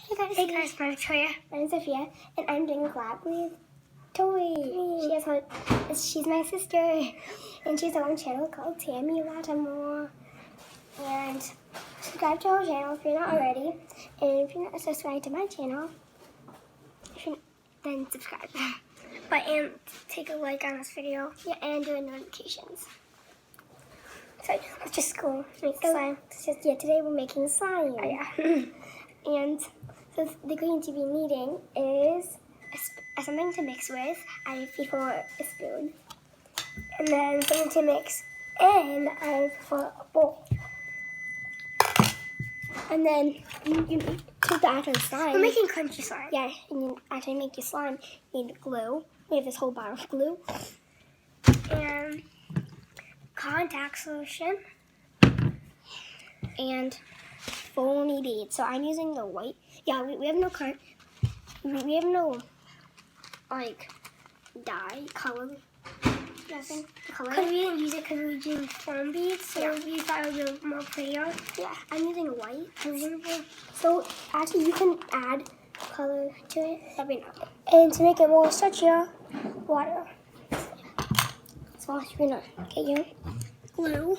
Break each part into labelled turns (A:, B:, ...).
A: Hey guys, I'm Victoria.
B: I'm Sophia, and I'm doing a collab with Toy. She's my sister, and she's on a channel called Tammy Latimore. And subscribe to our channel if you're not already, and if you're not subscribed to my channel, then subscribe.
A: And take a like on this video.
B: Yeah, and do notifications.
A: So let's just go make slime.
B: Today we're making slime.
A: Oh, yeah.
B: And so the ingredients you'll be needing is something to mix with. I have before a spoon. And then something to mix in. I have for a bowl. And then you need to add the slime.
A: We're making crunchy slime.
B: Yeah, and you actually make your slime. You need glue. We have this whole bottle of glue.
A: And contact solution.
B: And foamy beads. So I'm using the white. Yeah, we have no we have no like dye color. Nothing. Color.
A: Because we didn't use it because we were doing foam beads, so
B: Yeah.
A: we thought it would be more prettier.
B: Yeah, I'm using white. So actually, you can add color to it. That'd be nice. And to make it more stretchier, water. So you're gonna get your glue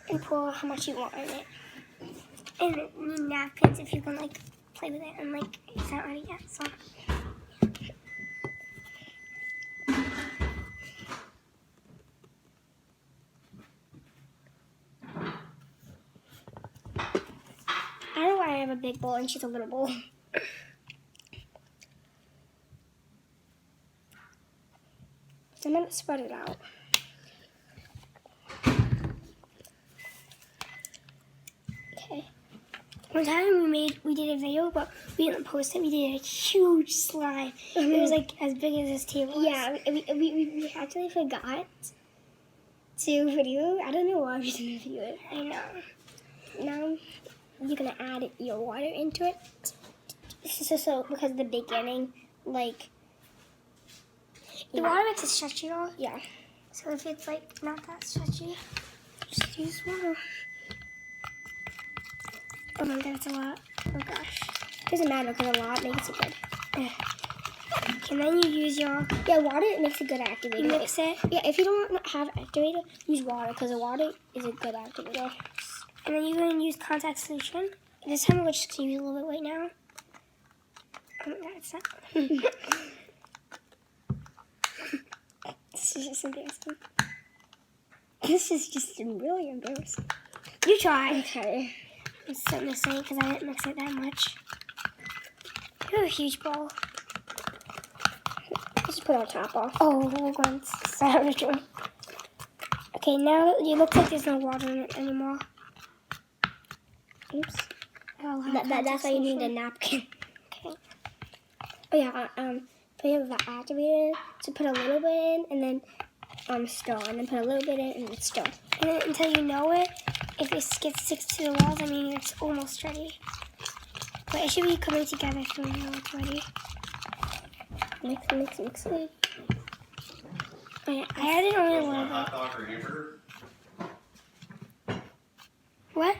B: and pour how much you want in it.
A: And you need napkins if you can like play with it and like it's not ready yet. So
B: I don't know why I have a big bowl and she's a little bowl. So I'm gonna spread it out. Okay.
A: one time we did a video, but we didn't post it. We did a huge slime. It was like as big as this table.
B: Yeah, we actually forgot to video. I don't know why we didn't video it.
A: I know.
B: Now you're gonna add your water into it. So because at the beginning, like
A: The water makes it stretchier.
B: yeah.
A: So if it's like not that stretchy, just use water. Oh my god, that's a lot. Oh gosh.
B: Doesn't matter because a lot makes it good.
A: And then you use your,
B: Water makes a good activator.
A: you mix it.
B: Yeah, if you don't have activator, use water because the water is a good activator.
A: And then you're going to use contact solution. This time we're just going to use a little bit right now. That's not.
B: This is just embarrassing. This is just really embarrassing.
A: You try.
B: Okay.
A: It's something to say because I didn't mix it that much. You have a huge bowl.
B: Just put our top off.
A: Oh, we're going to savage one. Okay, now it looks like there's no water in it anymore.
B: Oops.
A: That's
B: That's why you need a napkin.
A: Okay.
B: Oh yeah. Put the activator. So put a little bit in and then stir, and then put a little bit in and then stir.
A: And then until you know it, if it gets sticks to the walls, I mean it's almost ready. But it should be coming together so you know it's ready.
B: Mix.
A: Okay, I added only a little bit. What?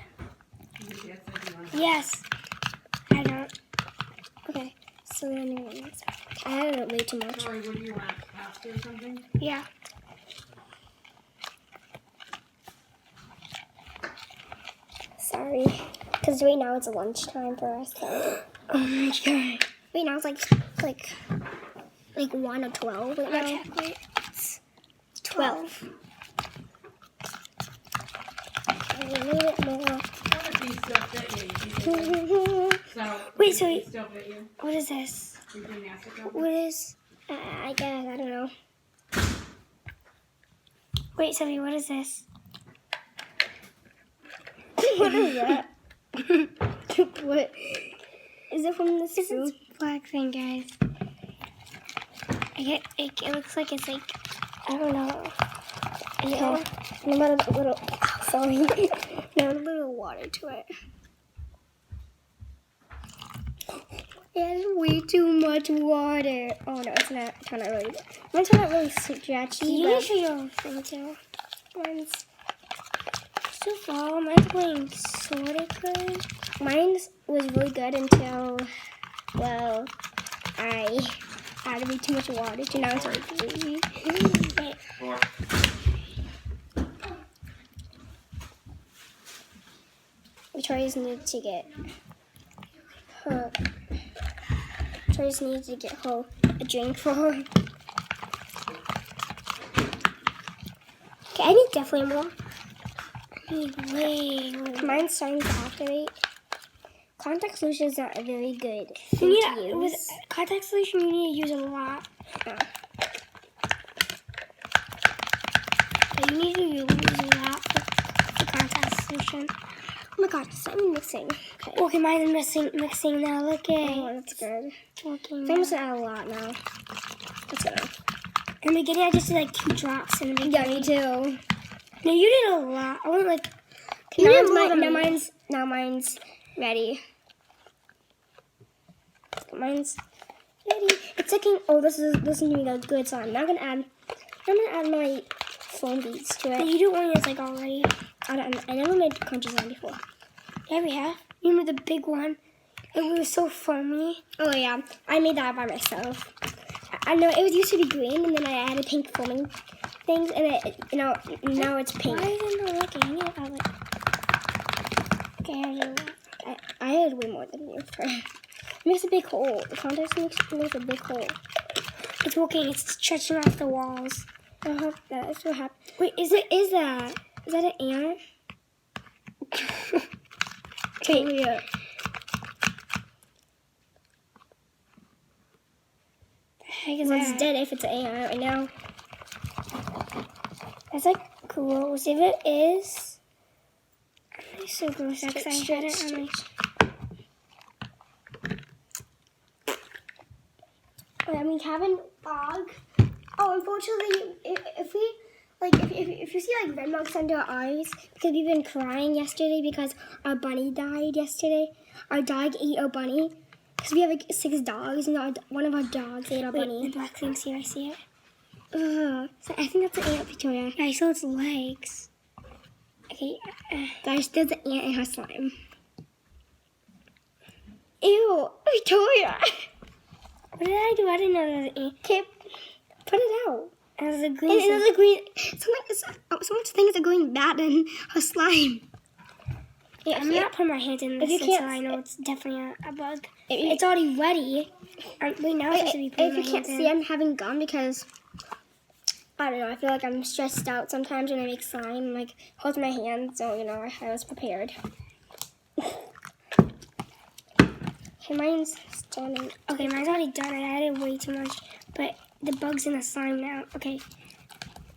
A: Yes. I don't.
B: Okay. So then I added it way too much.
C: Sorry, what do you want? Pasta or something?
A: Yeah.
B: Sorry. Because right now it's lunchtime for us. So.
A: Oh my god.
B: Right now it's like 1 or 12 right now.
A: Okay, wait. It's 12.
B: A little bit more.
C: What if these still fit you? So,
A: Wait, so
C: these still fit you?
A: what is this?
C: Your gymnastics
A: What is?
B: I guess, I don't know.
A: Wait, Sophie, what is this?
B: What is that? What? Is it from the
A: This
B: spoon?
A: is black thing, guys. It looks like it's like, I don't know.
B: Okay. And then a little, sorry. Now a little water to it. It has way too much water. Oh no, it's not. It's not really. Mine's not really stretchy.
A: You
B: but
A: need to show your thing too.
B: Mine's
A: So far, mine's going sort of good.
B: Mine's was really good until, well, I added way too much water to now it's really gooey.
C: Four.
B: Victoria's needed to get her. Victoria's needed to get her a drink for her. Okay, I need definitely more.
A: I need way more.
B: Mine's starting to activate. Contact solution is not a very good
A: You
B: thing
A: need
B: to use.
A: with contact solution. You need to use a lot. But you need to use a lot for contact solution.
B: Oh my god, it's not mixing. Okay.
A: Okay, mine's mixing now. Look at
B: Oh, that's good.
A: it's working.
B: I'm almost at a lot now. That's enough.
A: In the beginning, I just did like 2 drops in the beginning.
B: Yeah, me too.
A: No, you did a lot. I went like.
B: Now,
A: did more than me.
B: now mine's ready. Mine's ready. It's taking. Oh, this is doing a good sign. Now I'm gonna add my foam beads to
A: But
B: it.
A: you do one is like already.
B: I never made crunchy sound before.
A: Yeah, we have. You remember the big one? It was so foamy.
B: Oh yeah, I made that by myself. I know it used to be green, and then I added pink foaming things, and now it's pink.
A: Why isn't it working? I need to add like. Okay, I do that.
B: I had way more than you. It makes a big hole. The context makes a big hole.
A: It's working. It's stretching off the walls.
B: That's what happened.
A: Wait,
B: Is that an ant? Wait.
A: Yeah. The heck is
B: Well, it's
A: that?
B: dead if it's an ant right now.
A: That's like gross. If it is, it's so gross. Because I had it on my.
B: I mean, Kevin, dog. Oh, unfortunately, if you see like red marks under our eyes, because we've been crying yesterday because our bunny died yesterday. Our dog ate our bunny. Because we have like 6 dogs, and one of our dogs ate our
A: Wait,
B: bunny.
A: the black thing's here. I see it.
B: So I think that's an ant, Victoria.
A: Yeah, I saw its legs. Okay.
B: Guys, there's an ant in her slime. Ew, Victoria.
A: What did I do? I didn't know there was an ant.
B: Okay, put it out.
A: It was a
B: And
A: green.
B: another green. Someone thinks they're going bad in her slime. Yeah,
A: I'm not putting my hands in
B: If you
A: this
B: can't-
A: until I know it's definitely a bug.
B: If you-
A: It's already ready. Wait, now I'm supposed to be putting
B: If
A: my
B: you can't
A: hands
B: see,
A: in.
B: I'm having gum because I don't know. I feel like I'm stressed out sometimes when I make slime. Like hold my hand, so I was prepared. Okay, mine's starting.
A: Okay, mine's already done. I added way too much, but the bug's in the slime now. Okay,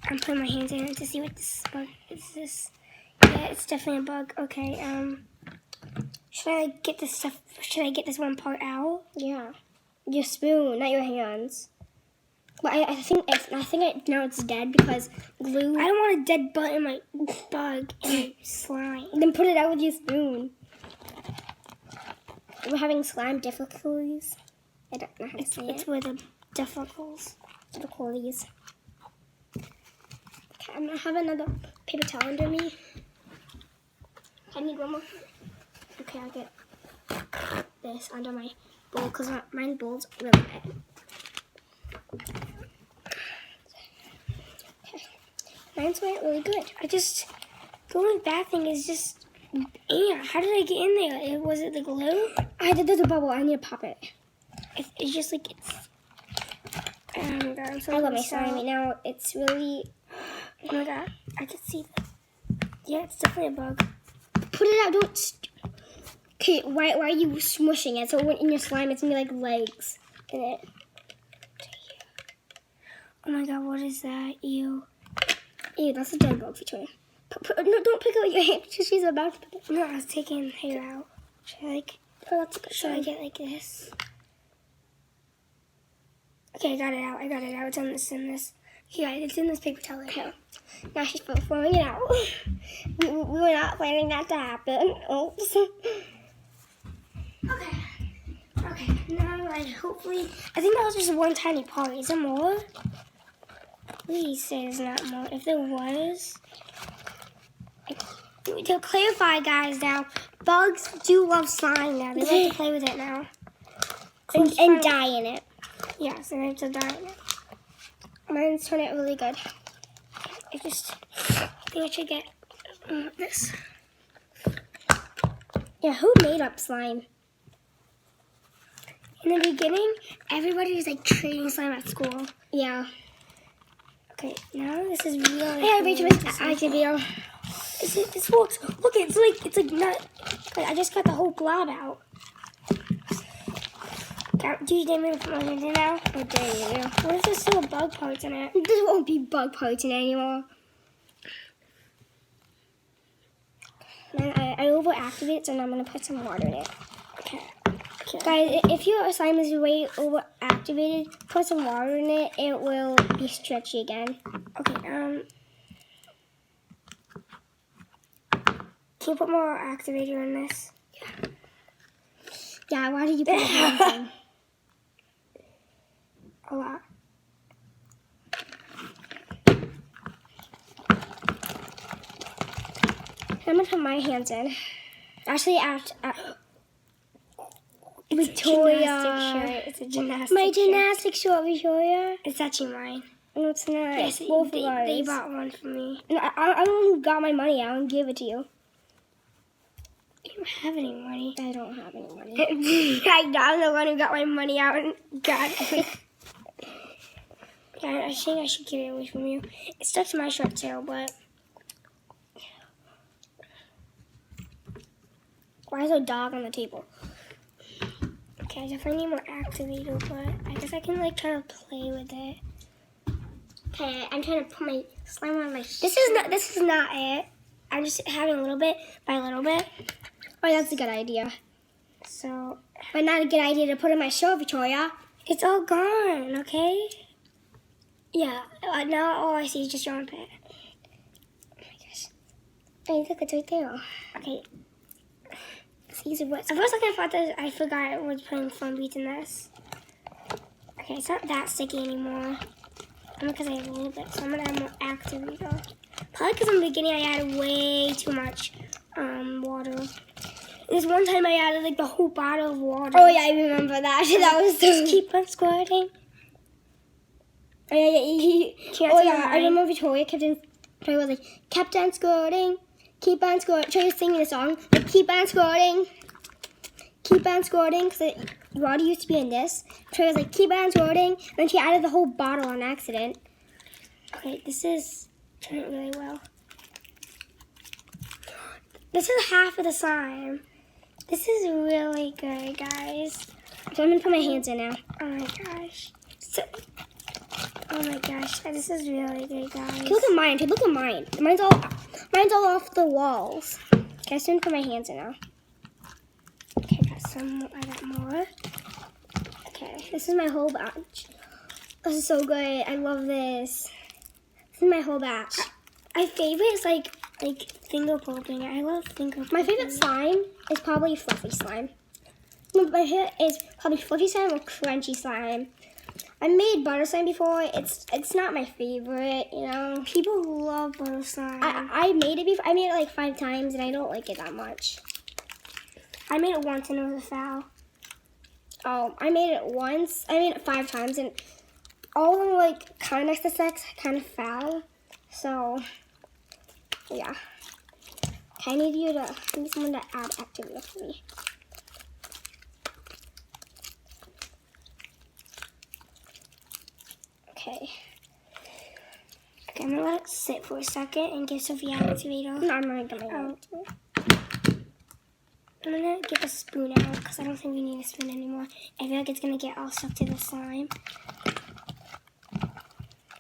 A: I'm putting my hands in it to see what this bug is. This, yeah, it's definitely a bug. Okay, should I get this stuff? Should I get this one part out?
B: Yeah, your spoon, not your hands. But I think now it's dead because glue.
A: I don't want a dead bug in my slime.
B: Then put it out with your spoon. We're having slime difficulties. I don't know how to say
A: It's
B: it.
A: with the difficult.
B: Difficulties. Okay, I'm gonna have another paper towel under me. I need one more. Okay, I'll get this under my bowl because mine bowl's really wet. Okay, mine's went really good.
A: The only bad thing is just, how did I get in there? Was it the glue?
B: There's a bubble. I need to pop it.
A: It's just like it's. Oh my god, I'm so
B: I love my
A: grossed
B: slime
A: out.
B: right now. It's really.
A: Oh my god, I can see that. Yeah, it's definitely a bug.
B: Put it out. Don't. Okay, why are you smushing it? So when in your slime, it's gonna be like legs in it.
A: Oh my god, what is that? Ew.
B: Ew, that's a dead bug, Victoria. No, don't pick it with your hand because she's about to pick it.
A: No, I was taking hair out.
B: Oh, that's a good
A: Should I
B: sign.
A: get like this? Okay, I got it out. It's in this. Yeah, it's in this paper towel.
B: Okay. Now she's throwing it out. we were not planning that to happen. Oops.
A: Okay, now hopefully, I think that was just one tiny part. Is there more? Please say there's not more. If there was, to clarify, guys, now
B: bugs do love slime now.
A: They like to play with it now.
B: and die in it.
A: Yes, and it's a die in it.
B: Mine's turned out really good.
A: I think I should get this.
B: Yeah, who made up slime?
A: In the beginning, everybody was like trading slime at school.
B: Yeah.
A: Okay, now this is really.
B: Hey, Rachel, I can video.
A: This works. Look, it's like not. I just got the whole blob out. Do you dare me to put my hand in now?
B: How dare you?
A: What if there's still bug parts in it?
B: There won't be bug parts in it anymore. I overactivate it, so now I'm gonna put some water in it.
A: Okay.
B: Guys, if your slime is way overactivated, put some water in it. It will be stretchy again.
A: Okay. Can you put more activator in this?
B: Yeah, why did you put it in?
A: A lot.
B: I'm gonna put my hands in. Actually,
A: Victoria.
B: Victoria.
A: It's a gymnastics
B: My
A: shirt.
B: gymnastics shirt, Victoria.
A: It's actually mine.
B: No, it's not.
A: Yes,
B: Both
A: they
B: of ours.
A: they bought one for me.
B: No, I'm the one who got my money out and gave it to you.
A: You don't have any money.
B: I don't have any money.
A: I'm the one who got my money out and got it. Yeah, I think I should get it away from you. It stuck to my shirt too, but
B: Why is there a dog on the table?
A: okay, I definitely need more activator, but I guess I can like try to play with it.
B: Okay, I'm trying to put my slime on my shirt.
A: This is not it. I'm just having a little bit by little bit.
B: Oh, that's a good idea.
A: So
B: But not a good idea to put in my shirt, Victoria.
A: it's all gone, okay? Yeah, now all I see is just your armpit. Oh my gosh.
B: Hey, look, it's right there.
A: Okay. See, so what? For a second, I thought that I forgot I was putting foam beads in this. Okay, it's not that sticky anymore. Because I have a little bit, so I'm gonna add more activator. Probably because in the beginning I added way too much water. This one time I added like the whole bottle of water.
B: Oh, yeah, I remember that. That was
A: Just keep on squirting.
B: Oh, yeah.
A: Can't
B: Oh,
A: say
B: yeah, I
A: mine.
B: remember Victoria was like, kept on squirting, keep on squirting. She was singing a song, like, keep on squirting, because water used to be in this. She was like, keep on squirting, and then she added the whole bottle on accident.
A: Okay, this is turning really well. This is half of the slime. This is really good, guys.
B: So I'm gonna put my hands in now.
A: Oh my gosh. Oh my gosh, this is really good, guys.
B: Okay, look at mine. Okay, look at mine. Mine's all off the walls. Okay, so I'm gonna put my hands in now.
A: Okay, I got more.
B: Okay, this is my whole batch. This is so good. I love this. This is my whole batch.
A: My favorite is like finger popping. I love finger popping.
B: My favorite slime is probably fluffy slime. No, my favorite is probably fluffy slime or crunchy slime. I made butter slime before. It's not my favorite, you know.
A: People love butter slime.
B: I made it before. I made it like 5 times and I don't like it that much.
A: I made it once and it was a foul.
B: Oh, I made it once. I made it 5 times and all of them were like kind of next to sex, kind of foul. So, yeah. Okay, I need someone to add activity for me. Okay.
A: Okay, I'm gonna let it sit for a second and give Sophie activator.
B: No, I'm gonna get my own.
A: I'm gonna get the spoon out because I don't think we need a spoon anymore. I feel like it's gonna get all stuck to the slime.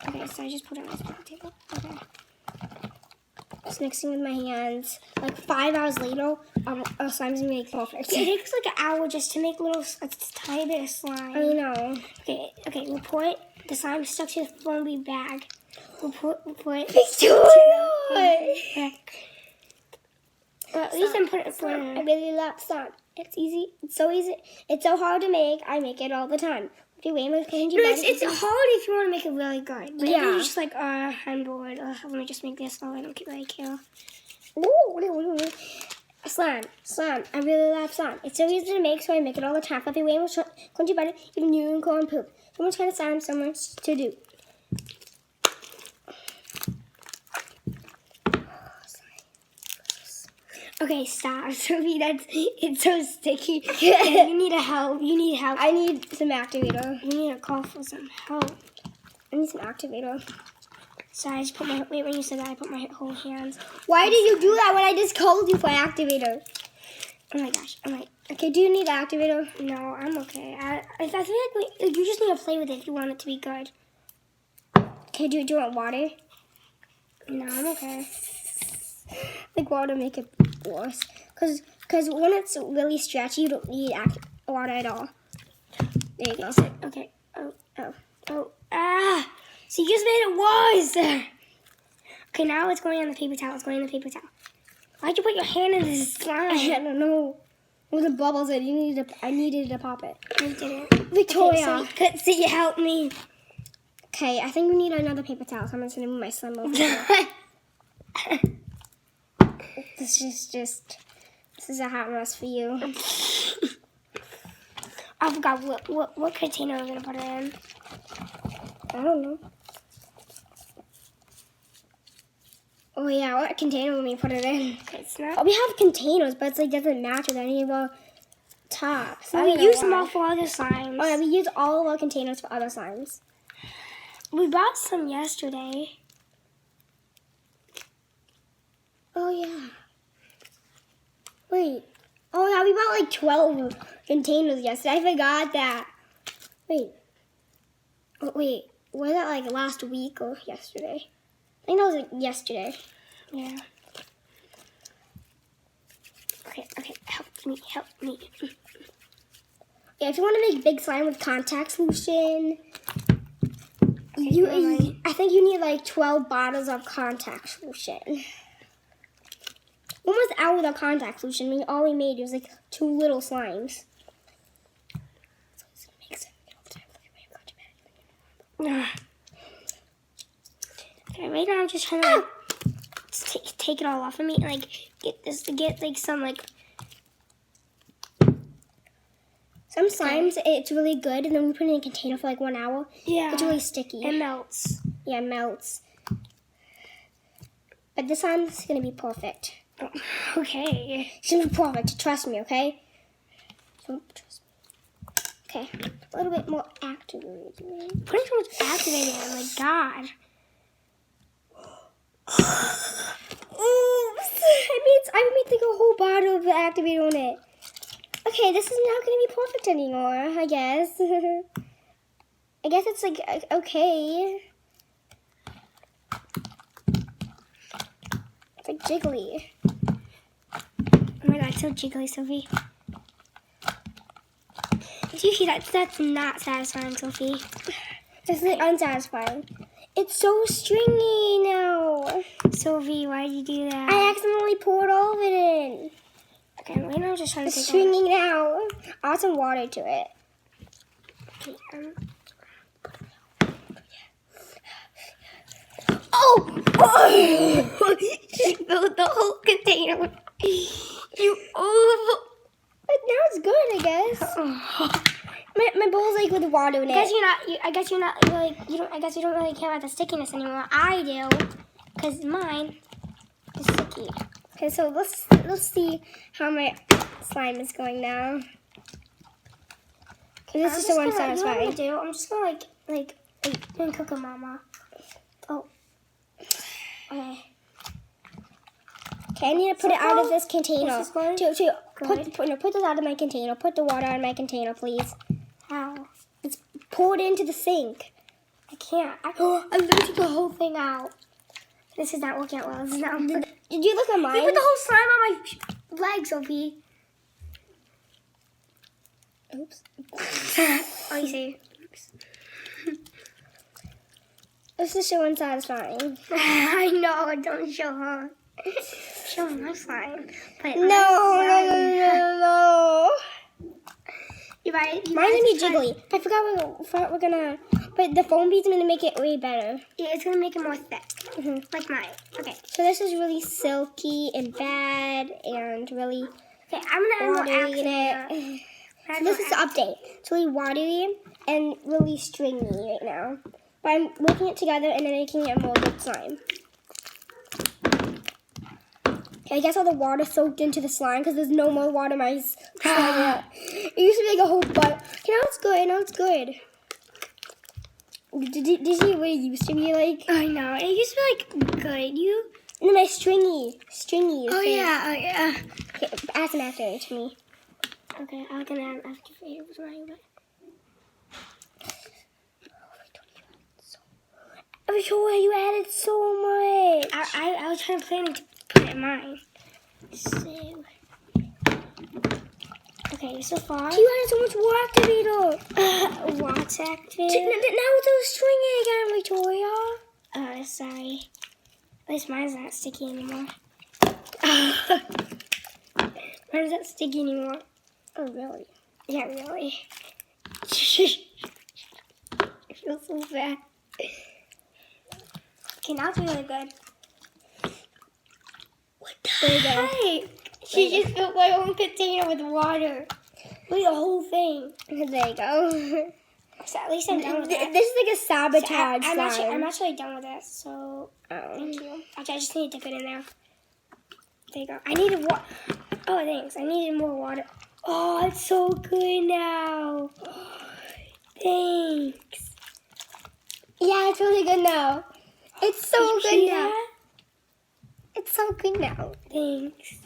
A: Okay, so I just put it on the spoon table. Okay.
B: Just mixing with my hands. Like 5 hours later, our slime's gonna be perfect.
A: It takes like an hour just to make a tiny bit of slime.
B: I know.
A: Okay, we'll put the slime stuck to the foamy bag. We'll put
B: Victoria!
A: Well, at least I'm putting it for
B: I really love slime. It's easy. It's so easy. It's so hard to make. I make it all the time. Okay, wait,
A: No, it's hard if you want to make it really good. But if you're just like, I'm bored. Let me just make this. Oh, I don't really care.
B: Ooh. Slime. I really love slime. It's so easy to make, so I make it all the time. Fluffy, way more crunchy butter, even unicorn poop. So much kind of slime, so much to do.
A: Okay, stop, Sophie. It's so sticky. Yeah, you need help. You need help.
B: I need some activator.
A: You need to call for some help.
B: I need some activator.
A: Sorry, I just put my when you said that, I put my whole hands.
B: Why did you do that when I just called you for activator?
A: Oh my gosh. I'm like,
B: Okay, do you need activator?
A: no, I'm okay. I feel like you just need to play with it if you want it to be good.
B: Okay, do you want water?
A: No, I'm okay.
B: Like water make it worse. Cause when it's really stretchy, you don't need water at all. There you go.
A: Okay. Oh. Ah! So you just made it worse. Okay, now it's going on the paper towel. It's going on the paper towel. Why'd you put your hand in this slime?
B: I don't know. With the bubbles in, I needed to pop it.
A: I didn't.
B: Victoria.
A: Okay, so you help me.
B: Okay, I think we need another paper towel, so I'm just gonna move my slime over here. This is a hot mess for you.
A: I forgot what container we're gonna put it in.
B: I don't know. Oh yeah, what container will we put it in?
A: Okay, it's not.
B: Oh, we have containers, but it's like doesn't match with any of our tops. I
A: We
B: don't know
A: use them
B: why.
A: all for other slimes.
B: Oh yeah, we use all of our containers for other slimes.
A: We bought some yesterday.
B: Oh yeah. Wait. Oh yeah, we bought like 12 containers yesterday. I forgot that. Wait. Oh, wait. Was that like last week or yesterday? I think that was like yesterday.
A: Yeah. Okay, help me.
B: Yeah, if you want to make big slime with contact solution, I think you need like 12 bottles of contact solution. Almost out with our contact solution. I mean, all we made was like 2 little slimes. So it's gonna make sense.
A: Okay, right now I'm just trying to like, take it all off of me. Like get like some like.
B: Some slimes, it's really good, and then we put it in a container for like 1 hour.
A: Yeah.
B: It's really sticky.
A: It melts.
B: Yeah, it melts. But this slime's gonna be perfect.
A: Okay.
B: It's gonna be perfect. Trust me, okay? Trust me. Okay, a little bit more activated.
A: Putting so much activating on, my God.
B: Oops! I made like a whole bottle of the activator on it. Okay, this is not gonna be perfect anymore, I guess. I guess it's like okay. It's like jiggly.
A: Oh my God, it's so jiggly, Sophie. Do you hear that? That's not satisfying, Sophie.
B: This is like unsatisfying. It's so stringy now.
A: Sophie, why did you do that?
B: I accidentally poured all of it in.
A: Okay, right now I'm just trying to
B: It's
A: take
B: stringy now. I'll add some water to it.
A: Okay,
B: Oh!
A: you filled the whole container. You
B: But now it's good, I guess. My bowl's like with water in it.
A: I guess you're not like you don't. I guess you don't really care about the stickiness anymore. I do, cause mine is sticky.
B: Okay, so let's see how my slime is going now. Okay, this is so unsatisfying.
A: You know what I'm just gonna like cook a mama. Oh. Okay.
B: Okay, I need to put it out of this container.
A: This is going
B: Put this out of my container. Put the water in my container, please.
A: How?
B: It's poured into the sink.
A: I can't. I'm losing the whole thing out. This is not working out well. This is not.
B: Did you look at mine?
A: You put the whole slime on my leg, Sophie.
B: Oops.
A: Oh, you see? Oops.
B: This is so unsatisfying.
A: I know. Don't show her. Show my slime. But
B: No. Mine's gonna be jiggly. I forgot we're gonna. But the foam bead's gonna make it way better.
A: Yeah, it's gonna make it more thick,
B: Mm-hmm.
A: like mine. Okay.
B: So this is really silky and bad and really
A: Okay, I'm gonna add more
B: watery in
A: activator.
B: it. So this is the update. It's really watery and really stringy right now. But I'm working it together and then making it a more good slime. Okay, I guess all the water soaked into the slime because there's no more water in my slime yet. It used to be like a whole butt. Okay, now it's good. Now it's good. Did you see what it used to be like?
A: I know. It used to be like good. You.
B: And then my stringy.
A: Oh
B: thing.
A: yeah. Oh yeah.
B: Okay, add some activator to me.
A: Okay, I'm gonna add activator with mine, but.
B: Victoria, you added so much.
A: I was trying to plan to put it in mine. So. Okay, so far.
B: You added so much water activator.
A: Watts activator.
B: Now it's all stringy again, Victoria.
A: Sorry. At least mine's not sticky anymore. Mine's not sticky anymore.
B: Oh, really?
A: Yeah, really. I feel so bad. Okay, now it's really good.
B: What the
A: There you go. She just filled my own container with water. Look at the whole thing.
B: There you go.
A: So at least I'm done with that.
B: This is like a sabotage
A: I'm
B: slime.
A: actually done with that, so thank you. Actually, I just need to dip it in there. There you go. I needed water. Oh, thanks. I needed more water. Oh, it's so good now. Thanks.
B: Yeah, it's really good now. It's so
A: Did you
B: good
A: see
B: now.
A: that?
B: It's so good now.
A: Thanks.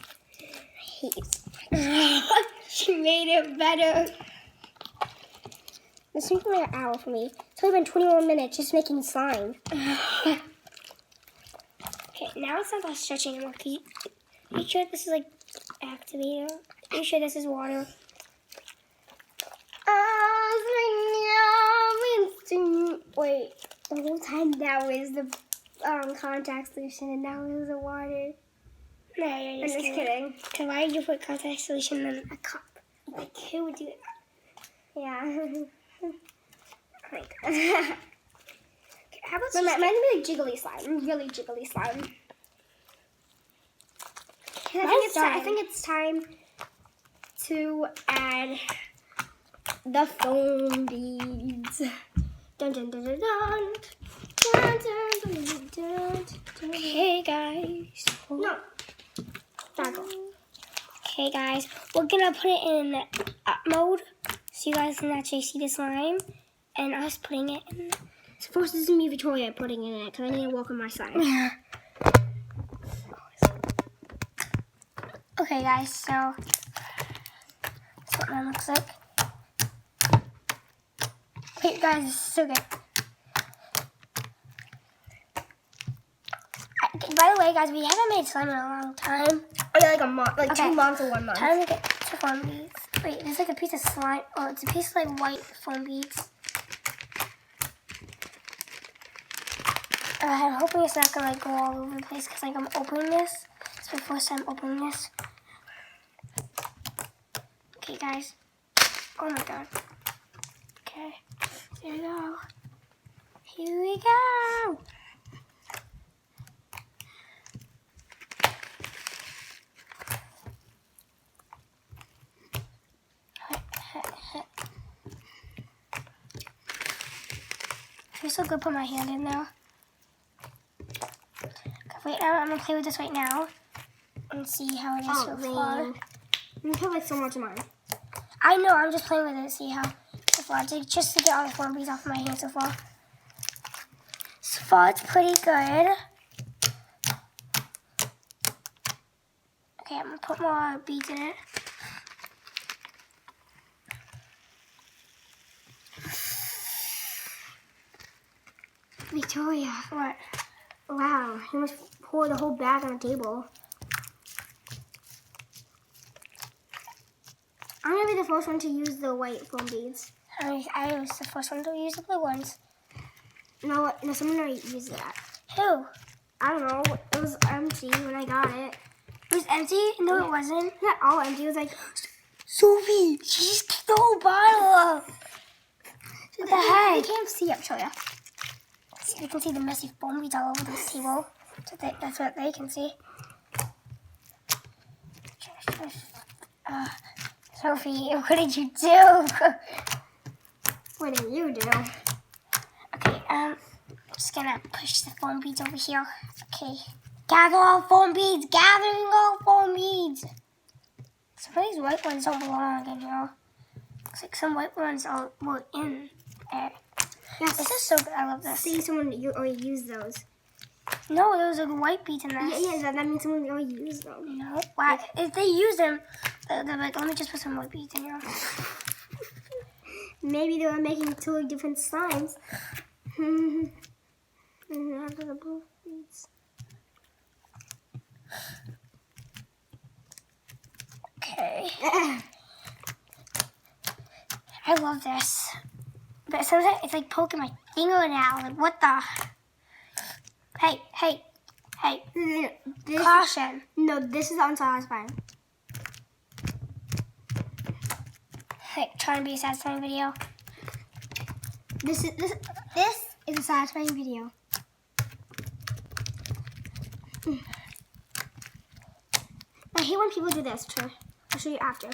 B: I hate
A: She made it better.
B: This took like an hour for me. It's only been 21 minutes just making slime.
A: Okay, now it's not about stretching anymore. Are you sure this is like activator? Are you sure this is water?
B: Wait, the whole time that was the contact solution and now it was the water.
A: No, you're just kidding. Okay, why did you put contact solution in a cup? Like, who would do that?
B: Yeah.
A: Oh my God. Okay, how about
B: But mine's gonna be like jiggly slime. Really jiggly slime. I think it's time to add the foam beads. Dun dun dun dun dun. Dun, dun, dun, dun, dun, dun.
A: Hey guys.
B: No. Toggle.
A: Okay guys, we're gonna put it in up mode so you guys can actually see the slime and us putting it in.
B: So first this is me, Victoria, putting it in it because I need to walk on my slime.
A: Okay guys, so that's what mine looks like. Wait guys, this is so good. By the way guys, we haven't made slime in a long time.
B: Oh yeah, like a month, like
A: Okay.
B: 2 months or 1 month.
A: Time to get to foam beads. Wait, there's like a piece of slime. Oh, it's a piece of like white foam beads. I'm hoping it's not gonna like go all over the place because like I'm opening this. It's my first time opening this. Okay, guys. Oh my God. Okay, there we go. Here we go. Feels so good. Put my hand in there. Wait, I'm gonna play with this right now and see how it is so far.
B: You put like so much of mine.
A: I know, I'm just playing with it to see how so far, just to get all the foam beads off my hand so far. So far, it's pretty good. Okay, I'm gonna put more beads in it.
B: Victoria.
A: What?
B: Wow, you must pour the whole bag on the table. I'm gonna be the first one to use the white foam beads.
A: I was the first one to use the blue ones.
B: No, someone already used that.
A: Who?
B: I don't know. It was empty when I got it.
A: It was empty? No, it wasn't.
B: Not all empty. It was like,
A: Sophie, she just kicked the whole bottle up. What the heck?
B: I can't see it, Victoria.
A: You can see the messy foam beads all over this table. So that's what they can see. Sophie, what did you do?
B: What did you do?
A: Okay, I'm just gonna push the foam beads over here. Okay. Gather all foam beads! Gathering all foam beads! Some of these white ones don't belong in here. Looks like some white ones were in there.
B: Yes.
A: This is so good. I love this.
B: See, someone already used those.
A: No, those are white beads in this.
B: Yeah, that means someone already used them.
A: No. Why? If they use them, they're like, let me just put some white beads in here.
B: Maybe they were making totally different slimes. And after the blue beads.
A: Okay. I love this. But sometimes it's like poking my finger now. Like, what the? Hey. Caution.
B: No, this is unsatisfying.
A: Hey, trying to be a satisfying video.
B: This is a satisfying video. I hate when people do this too. I'll show you after.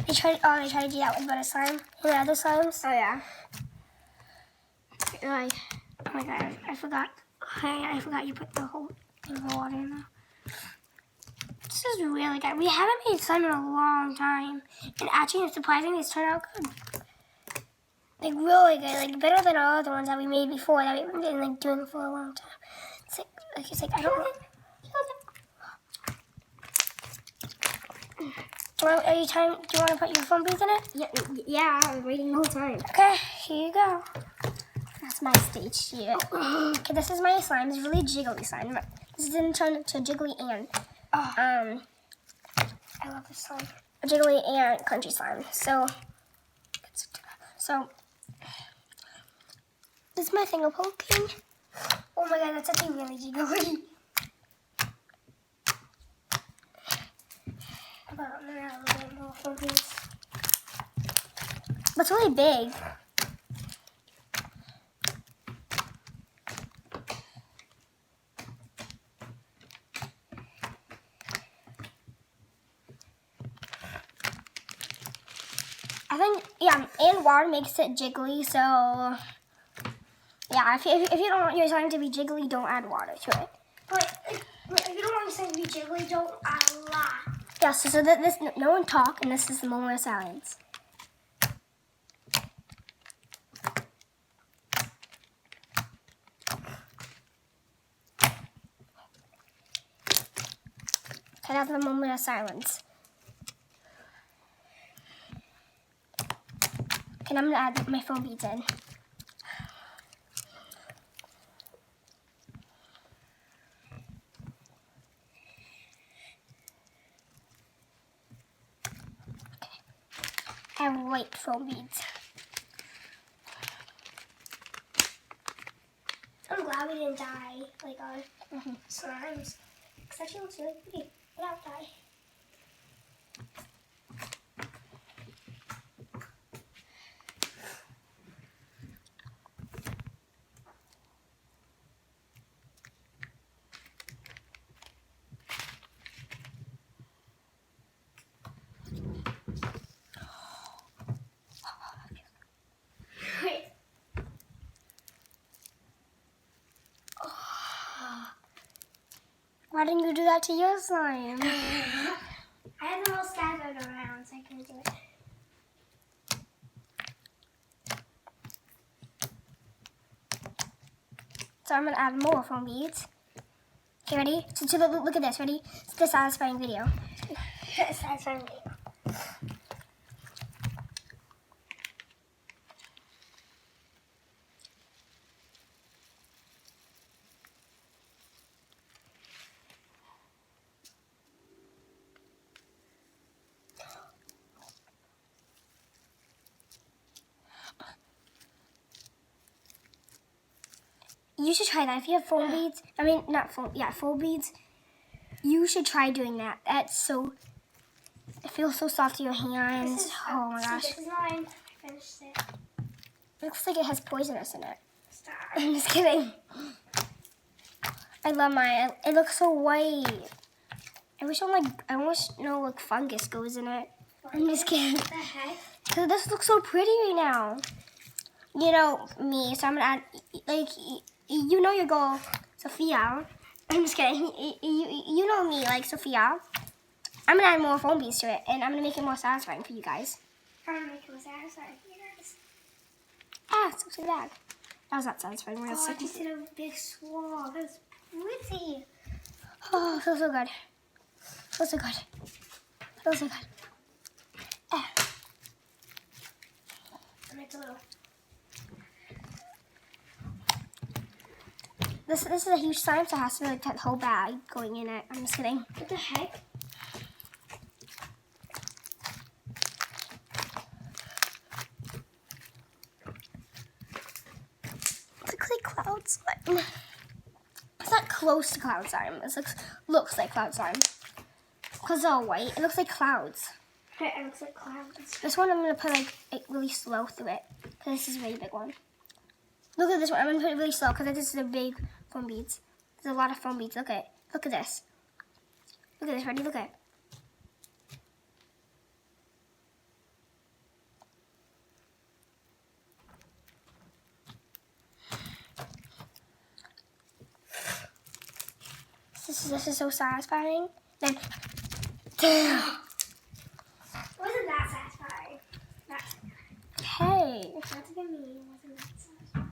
A: They try to do that with butter slime and other slimes.
B: Oh yeah. Like,
A: Oh my god, I forgot. I forgot you put the whole thing of water in there. This is really good. We haven't made slime in a long time. And actually, surprisingly, it's turned out good. Like, really good. Like, better than all other ones that we made before that we've been like doing for a long time. It's like I don't know. Do you want to put your foam beads in it?
B: yeah, I was waiting the whole time.
A: Okay, here you go.
B: That's my stage here.
A: Okay, this is my slime. It's really jiggly slime. This didn't turn into jiggly and I love this slime. Jiggly and crunchy slime. So this is my finger poking. Oh my god, that's actually really jiggly. That's really big. I think, yeah, and water makes it jiggly, so yeah, if you don't want your slime to be jiggly, don't add water to it. But if you don't want your slime to be jiggly, don't add a lot. Yeah, so this, no one talk, and this is the moment of silence. Okay, that's the moment of silence. Okay, I'm gonna add my foam beads in. I have white foam beads. I'm glad we didn't dye like our slimes. Because actually looks really pretty without dye. Why didn't you do that to your slime? I had them all scattered around, so I couldn't do it. So I'm gonna add more foam beads. Okay, ready? So look at this. Ready? It's the satisfying video. Satisfying video. You should try that. If you have foam beads, I mean, not foam, yeah, foam beads, you should try doing that. That's so, it feels so soft to your hands. Oh my gosh.
B: This is mine. I finished it. It looks like it has poisonous in it.
A: Stop.
B: I'm just kidding. I love mine. It looks so white. I wish no like fungus goes in it. I'm just kidding.
A: What the heck?
B: So this looks so pretty right now. You know me, so I'm gonna add like you know your goal, Sophia. I'm just kidding. You know me, like Sophia. I'm gonna add more foam beads to it, and I'm gonna make it more satisfying for you guys.
A: I'm gonna make it more satisfying for you guys.
B: Ah, it's so bad. That was not satisfying. We're
A: Oh, I
B: sick.
A: just did a big swirl. That's pretty.
B: Oh, feels so good. Feels so good. Feels so good. Ah.
A: I made a little.
B: This is a huge slime, so it has to be like that whole bag going in it. I'm just kidding.
A: What the heck?
B: It looks like cloud slime. It's not close to cloud slime. It looks like cloud slime. Because it's all white, it looks like clouds.
A: It looks like clouds.
B: This one I'm going to put like really slow through it. Because this is a really big one. Look at this one. I'm going to put it really slow because this is a big foam beads. There's a lot of foam beads. Look at it. Look at this. Look at this. Ready? Look at it. This is so satisfying. Then,
A: Wasn't that satisfying? That's
B: hey.
A: That's good me. Wasn't that satisfying?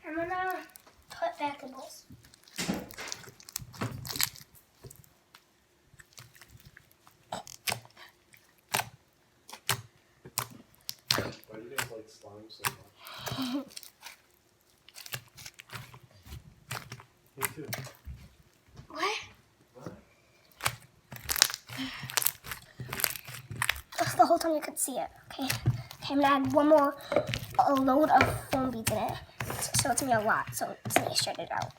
A: I'm gonna put back the balls.
D: Why do you guys like slime so much? Me too.
A: What?
D: What?
B: Just the whole time you could see it. Okay. Okay, I'm gonna add one more load of foam beads in it. So it's gonna be a lot. So it's gonna stretch it out.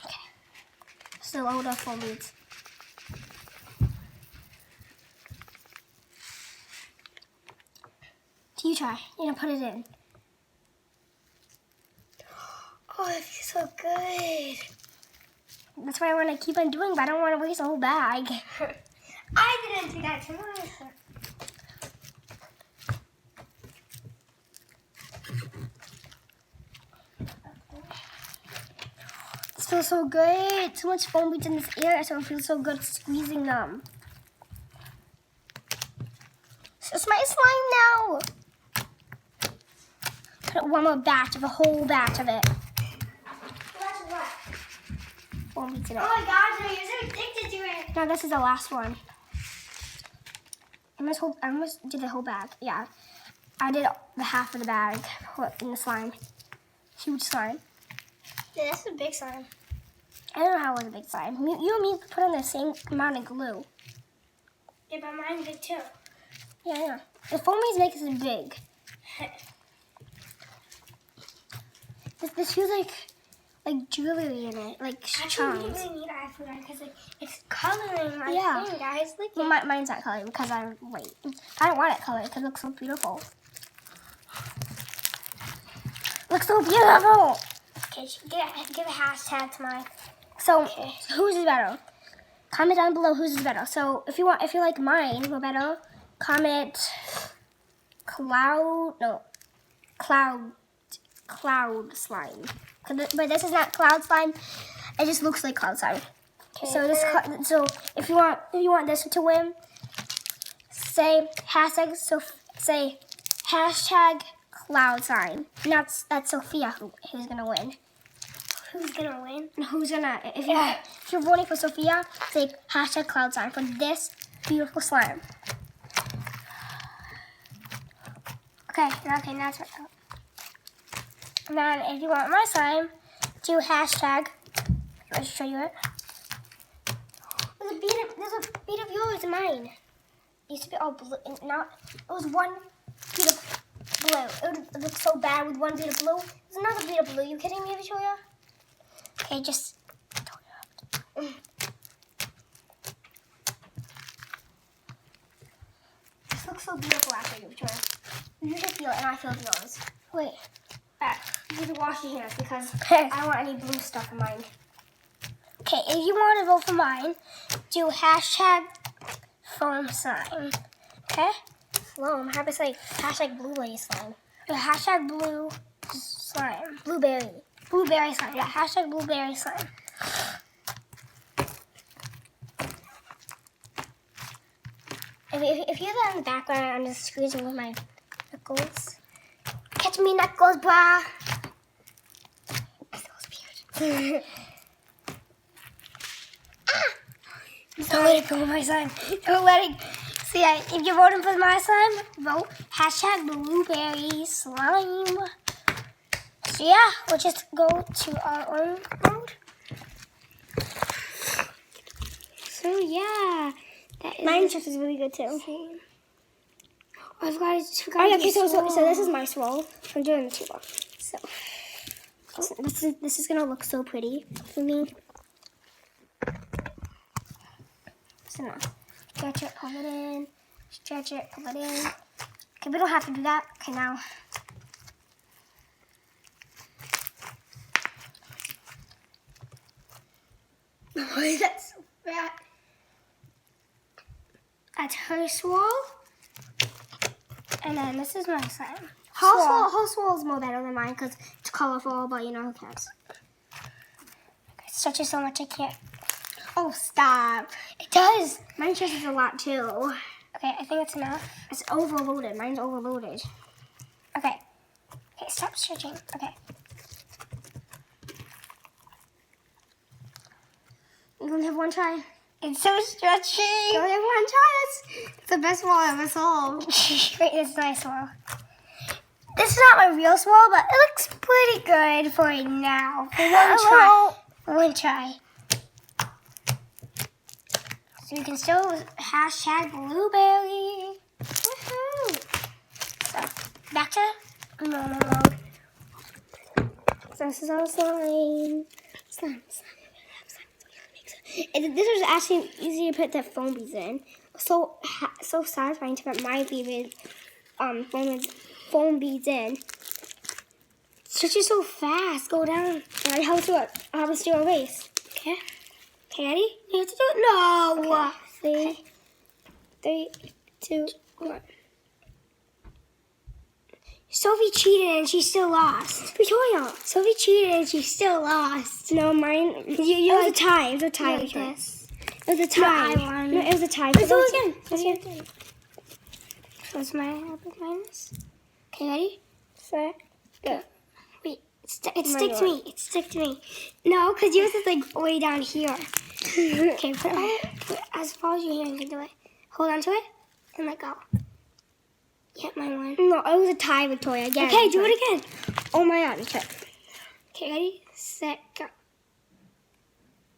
B: Okay. Just a load of foam beads. You try. You're gonna put it in.
A: Oh, it feels so good.
B: That's why I want to keep on doing, but I don't want to waste the whole bag.
A: I didn't do that too much.
B: This feels so good. Too much foam beads in this air, so it feels so good squeezing them. It's my slime now. Put one more batch of a whole batch of it.
A: That's what?
B: Foam beads in it.
A: Oh my gosh, no, you're so addicted to it.
B: Now this is the last one. I almost did the whole bag. Yeah, I did the half of the bag in the slime. Huge slime.
A: Yeah, that's a big slime.
B: I don't know how it was a big slime. You and me put on the same amount of glue.
A: Yeah, but mine's big too.
B: Yeah. The foam beads makes it big. This feels like jewelry in it, like
A: Actually, we
B: charms.
A: really need eye food on because it's coloring my
B: Yeah.
A: thing, guys. Look
B: Well,
A: at
B: mine's not colored because I'm white. I don't want it colored because it looks so beautiful. Looks so beautiful.
A: Okay, give a hashtag to mine.
B: So
A: Okay.
B: whose is better? Comment down below whose is better. So if you like mine or better, comment cloud slime. But this is not cloud slime. It just looks like cloud slime.
A: Okay.
B: So if you want this to win, say hashtag cloud slime. And that's Sophia who's gonna win.
A: Who's gonna win?
B: If you're voting for Sophia, say hashtag cloud slime for this beautiful slime. Okay, now it's right.
A: And then if you want my slime, do hashtag. Let's show you it.
B: There's a bead of yours in mine. It used to be all blue. And now it was one bead of blue. It would look so bad with one bead of blue. There's another bead of blue. You kidding me, Victoria?
A: Okay, just.
B: This looks so beautiful after you, Victoria. You can feel it, and I feel yours.
A: Wait.
B: You can wash your hands because
A: Okay.
B: I don't want any blue stuff in mine.
A: Okay, if you want to vote for mine, do hashtag foam slime. Okay?
B: Sloan, how about say hashtag blueberry slime?
A: Or hashtag blue slime.
B: Blueberry.
A: Blueberry slime. Yeah, hashtag blueberry slime.
B: If you're there in the background, I'm just squeezing with my knuckles. Catch me knuckles, brah.
A: Don't let it go, my slime. Don't let it. See, if you're voting for my slime, vote hashtag blueberry slime. So yeah, we'll just go to our own mode. So yeah, that is
B: Mine just is really good too.
A: I forgot
B: Oh yeah,
A: to
B: okay, so
A: swirl.
B: this is my swirl. I'm doing the tuba. So this is gonna look so pretty for me. So now, stretch it, pull it in. Stretch it, pull it in. Okay, we don't have to do that. Okay, now.
A: That's so bad. That's her swirl. And then this is my slime.
B: Whole swirl is more better than mine because it's colorful, but you know who cares.
A: It stretches so much I can't.
B: Oh, stop.
A: It does.
B: Mine stretches a lot too.
A: Okay, I think it's enough.
B: It's overloaded. Mine's overloaded.
A: Okay. Okay, stop stretching. Okay.
B: You only have one try.
A: It's so stretchy.
B: You only have one try. It's the best swirl I ever sold.
A: Wait, this is my swirl. This is not my real swirl, but it looks pretty good for now. For one try. For one try. So you can still hashtag blueberry. Woohoo! So, back to normal mode.
B: So this is all slime. Slime. This was actually easy to put the foam beads in. So satisfying to put my favorite foam beads in. Stretches so fast. Go down. Alright, how to do a race. Okay. Okay, ready? You have to do it. No. Okay. 3, 2, 1.
A: Sophie cheated and she still lost.
B: Victoria.
A: Sophie cheated and she still lost.
B: No, mine.
A: You
B: It was
A: like
B: a tie. It was a tie.
A: like
B: Victoria.
A: this.
B: It was a tie.
A: No, I won.
B: No, it was a tie.
A: Let's do
B: Let's
A: it again.
B: Let's do it again.
A: What's my minus? Okay, ready?
B: Set. Go.
A: Wait, it
B: Mine
A: stick to me. It stick to me. No, because yours is like way down here. Okay, put as far as your hand can do it. Hold on to it and let go. Yep, mine won.
B: No, it was a tie, Victoria. Again.
A: Okay, do it again.
B: Oh my god. Okay.
A: Okay, ready? Set, go.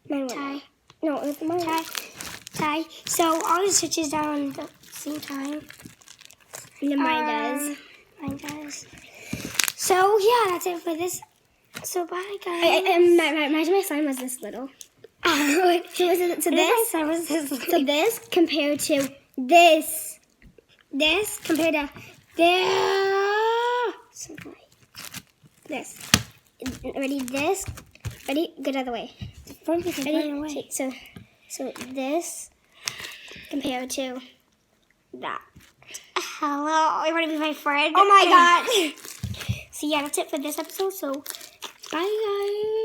B: Mine won.
A: Tie,
B: No, it was mine.
A: tie, tie. So all the switches down at the same time.
B: And then mine does.
A: Mine does. So yeah, that's it for this. So bye, guys.
B: My slime was this little. So this compared to this. This compared to this. This. Ready? This. Ready? Get out of the way. Ready? So this compared to that.
A: Hello, you want to be my friend?
B: Oh my god.
A: So yeah, that's it for this episode. So bye, guys.